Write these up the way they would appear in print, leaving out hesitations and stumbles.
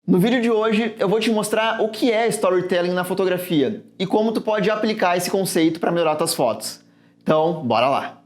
No vídeo de hoje eu vou te mostrar o que é storytelling na fotografia e como tu pode aplicar esse conceito para melhorar tuas fotos. Então, bora lá!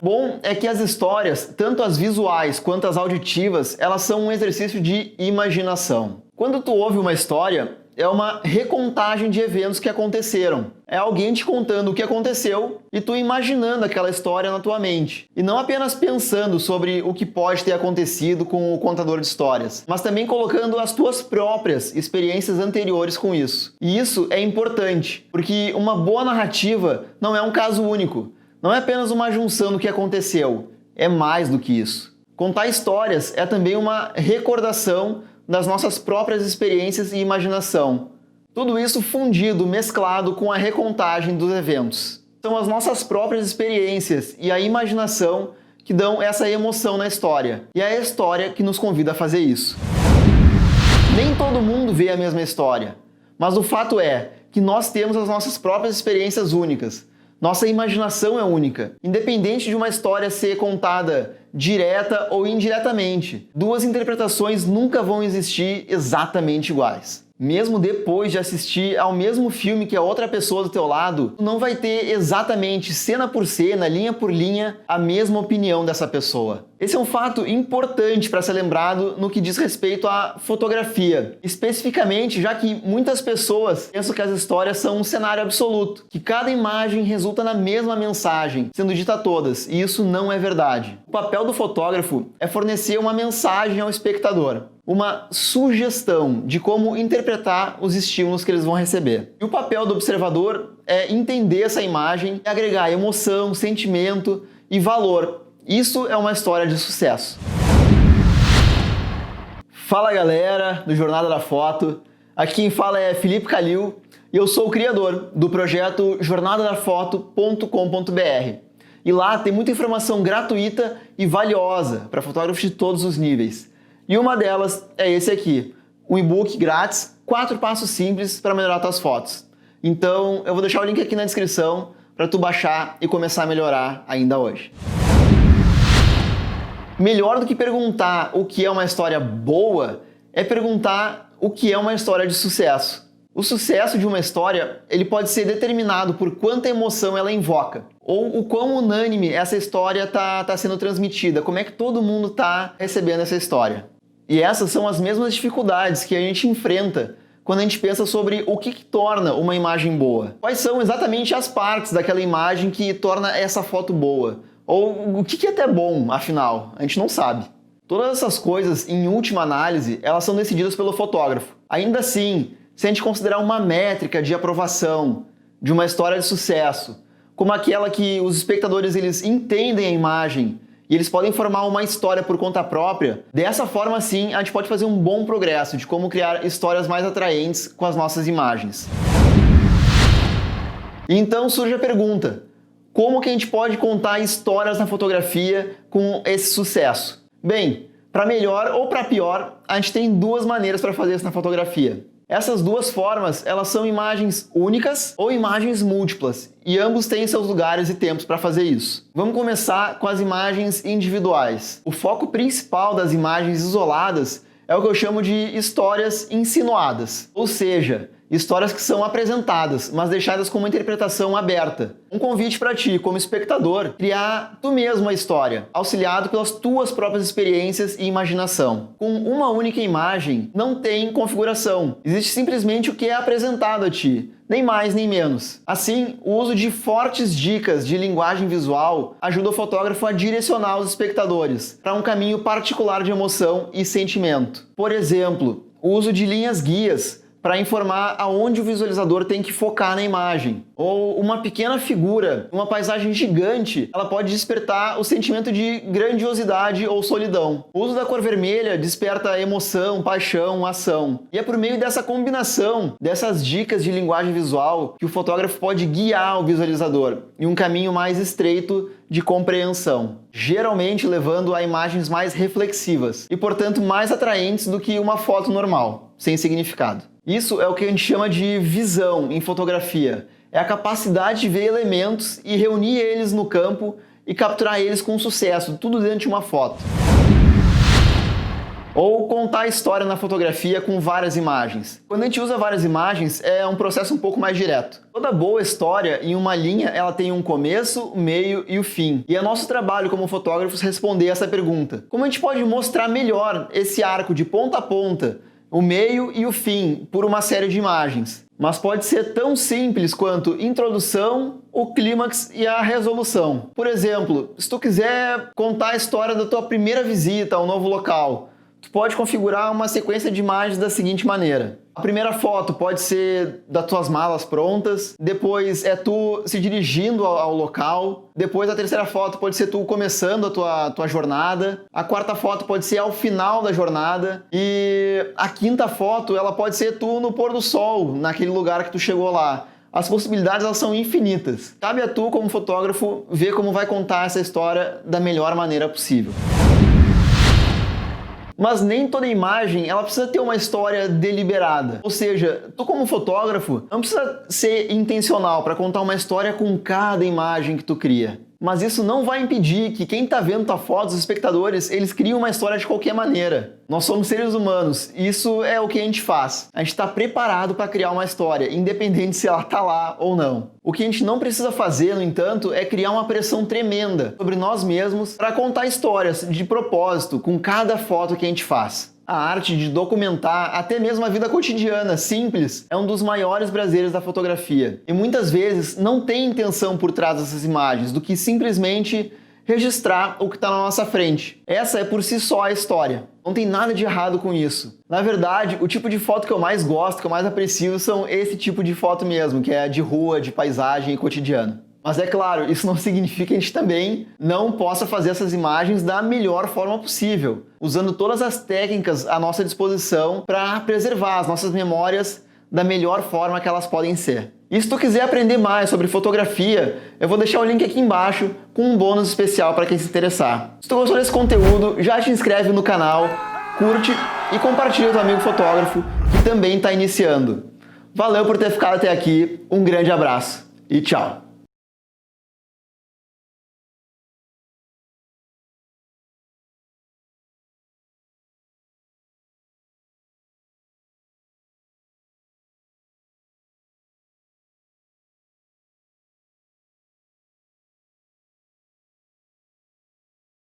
Bom é que as histórias, tanto as visuais quanto as auditivas, elas são um exercício de imaginação. Quando tu ouve uma história, é uma recontagem de eventos que aconteceram. É alguém te contando o que aconteceu e tu imaginando aquela história na tua mente. E não apenas pensando sobre o que pode ter acontecido com o contador de histórias, mas também colocando as tuas próprias experiências anteriores com isso. E isso é importante, porque uma boa narrativa não é um caso único. Não é apenas uma junção do que aconteceu, é mais do que isso. Contar histórias é também uma recordação das nossas próprias experiências e imaginação. Tudo isso fundido, mesclado com a recontagem dos eventos. São as nossas próprias experiências e a imaginação que dão essa emoção na história. E é a história que nos convida a fazer isso. Nem todo mundo vê a mesma história, mas o fato é que nós temos as nossas próprias experiências únicas. Nossa imaginação é única, independente de uma história ser contada direta ou indiretamente. Duas interpretações nunca vão existir exatamente iguais. Mesmo depois de assistir ao mesmo filme que a outra pessoa do teu lado, não vai ter exatamente cena por cena, linha por linha, a mesma opinião dessa pessoa. Esse é um fato importante para ser lembrado no que diz respeito à fotografia. Especificamente, já que muitas pessoas pensam que as histórias são um cenário absoluto, que cada imagem resulta na mesma mensagem, sendo dita a todas, e isso não é verdade. O papel do fotógrafo é fornecer uma mensagem ao espectador, uma sugestão de como interpretar os estímulos que eles vão receber. E o papel do observador é entender essa imagem e agregar emoção, sentimento e valor. Isso é uma história de sucesso. Fala galera do Jornada da Foto, aqui quem fala é Felipe Calil e eu sou o criador do projeto jornadadafoto.com.br. E lá tem muita informação gratuita e valiosa para fotógrafos de todos os níveis. E uma delas é esse aqui, um e-book grátis, 4 passos simples para melhorar suas fotos. Então eu vou deixar o link aqui na descrição para tu baixar e começar a melhorar ainda hoje. Melhor do que perguntar o que é uma história boa, é perguntar o que é uma história de sucesso. O sucesso de uma história, ele pode ser determinado por quanta emoção ela invoca, ou o quão unânime essa história tá sendo transmitida, como é que todo mundo está recebendo essa história. E essas são as mesmas dificuldades que a gente enfrenta quando a gente pensa sobre o que torna uma imagem boa. Quais são exatamente as partes daquela imagem que torna essa foto boa? Ou o que é até bom, afinal? A gente não sabe. Todas essas coisas, em última análise, elas são decididas pelo fotógrafo. Ainda assim, se a gente considerar uma métrica de aprovação de uma história de sucesso, como aquela que os espectadores eles entendem a imagem e eles podem formar uma história por conta própria, dessa forma sim a gente pode fazer um bom progresso de como criar histórias mais atraentes com as nossas imagens. E então surge a pergunta: como que a gente pode contar histórias na fotografia com esse sucesso? Bem, para melhor ou para pior, a gente tem duas maneiras para fazer isso na fotografia. Essas duas formas, elas são imagens únicas ou imagens múltiplas, e ambos têm seus lugares e tempos para fazer isso. Vamos começar com as imagens individuais. O foco principal das imagens isoladas é o que eu chamo de histórias insinuadas, ou seja, histórias que são apresentadas, mas deixadas com uma interpretação aberta. Um convite para ti, como espectador, criar tu mesmo a história, auxiliado pelas tuas próprias experiências e imaginação. Com uma única imagem, não tem configuração. Existe simplesmente o que é apresentado a ti, nem mais nem menos. Assim, o uso de fortes dicas de linguagem visual ajuda o fotógrafo a direcionar os espectadores para um caminho particular de emoção e sentimento. Por exemplo, o uso de linhas guias para informar aonde o visualizador tem que focar na imagem. Ou uma pequena figura, uma paisagem gigante, ela pode despertar o sentimento de grandiosidade ou solidão. O uso da cor vermelha desperta emoção, paixão, ação. E é por meio dessa combinação, dessas dicas de linguagem visual, que o fotógrafo pode guiar o visualizador em um caminho mais estreito de compreensão, geralmente levando a imagens mais reflexivas e, portanto, mais atraentes do que uma foto normal, sem significado. Isso é o que a gente chama de visão em fotografia. É a capacidade de ver elementos e reunir eles no campo e capturar eles com sucesso, tudo dentro de uma foto. Ou contar a história na fotografia com várias imagens. Quando a gente usa várias imagens, é um processo um pouco mais direto. Toda boa história, em uma linha, ela tem um começo, meio e o fim. E é nosso trabalho como fotógrafos responder essa pergunta. Como a gente pode mostrar melhor esse arco de ponta a ponta, o meio e o fim, por uma série de imagens? Mas pode ser tão simples quanto introdução, o clímax e a resolução. Por exemplo, se tu quiser contar a história da tua primeira visita a um novo local, tu pode configurar uma sequência de imagens da seguinte maneira. A primeira foto pode ser das tuas malas prontas, depois é tu se dirigindo ao local, depois a terceira foto pode ser tu começando a tua jornada, a quarta foto pode ser ao final da jornada e a quinta foto ela pode ser tu no pôr do sol, naquele lugar que tu chegou lá. As possibilidades elas são infinitas. Cabe a tu, como fotógrafo, ver como vai contar essa história da melhor maneira possível. Mas nem toda imagem ela precisa ter uma história deliberada. Ou seja, tu como fotógrafo não precisa ser intencional para contar uma história com cada imagem que tu cria. Mas isso não vai impedir que quem está vendo tua foto, os espectadores, eles criam uma história de qualquer maneira. Nós somos seres humanos, isso é o que a gente faz. A gente está preparado para criar uma história, independente se ela está lá ou não. O que a gente não precisa fazer, no entanto, é criar uma pressão tremenda sobre nós mesmos para contar histórias de propósito com cada foto que a gente faz. A arte de documentar até mesmo a vida cotidiana, simples, é um dos maiores prazeres da fotografia. E muitas vezes não tem intenção por trás dessas imagens, do que simplesmente registrar o que está na nossa frente. Essa é por si só a história. Não tem nada de errado com isso. Na verdade, o tipo de foto que eu mais gosto, que eu mais aprecio, são esse tipo de foto mesmo, que é de rua, de paisagem e cotidiano. Mas é claro, isso não significa que a gente também não possa fazer essas imagens da melhor forma possível, usando todas as técnicas à nossa disposição para preservar as nossas memórias da melhor forma que elas podem ser. E se tu quiser aprender mais sobre fotografia, eu vou deixar o link aqui embaixo com um bônus especial para quem se interessar. Se tu gostou desse conteúdo, já te inscreve no canal, curte e compartilha com o teu amigo fotógrafo que também está iniciando. Valeu por ter ficado até aqui, um grande abraço e tchau!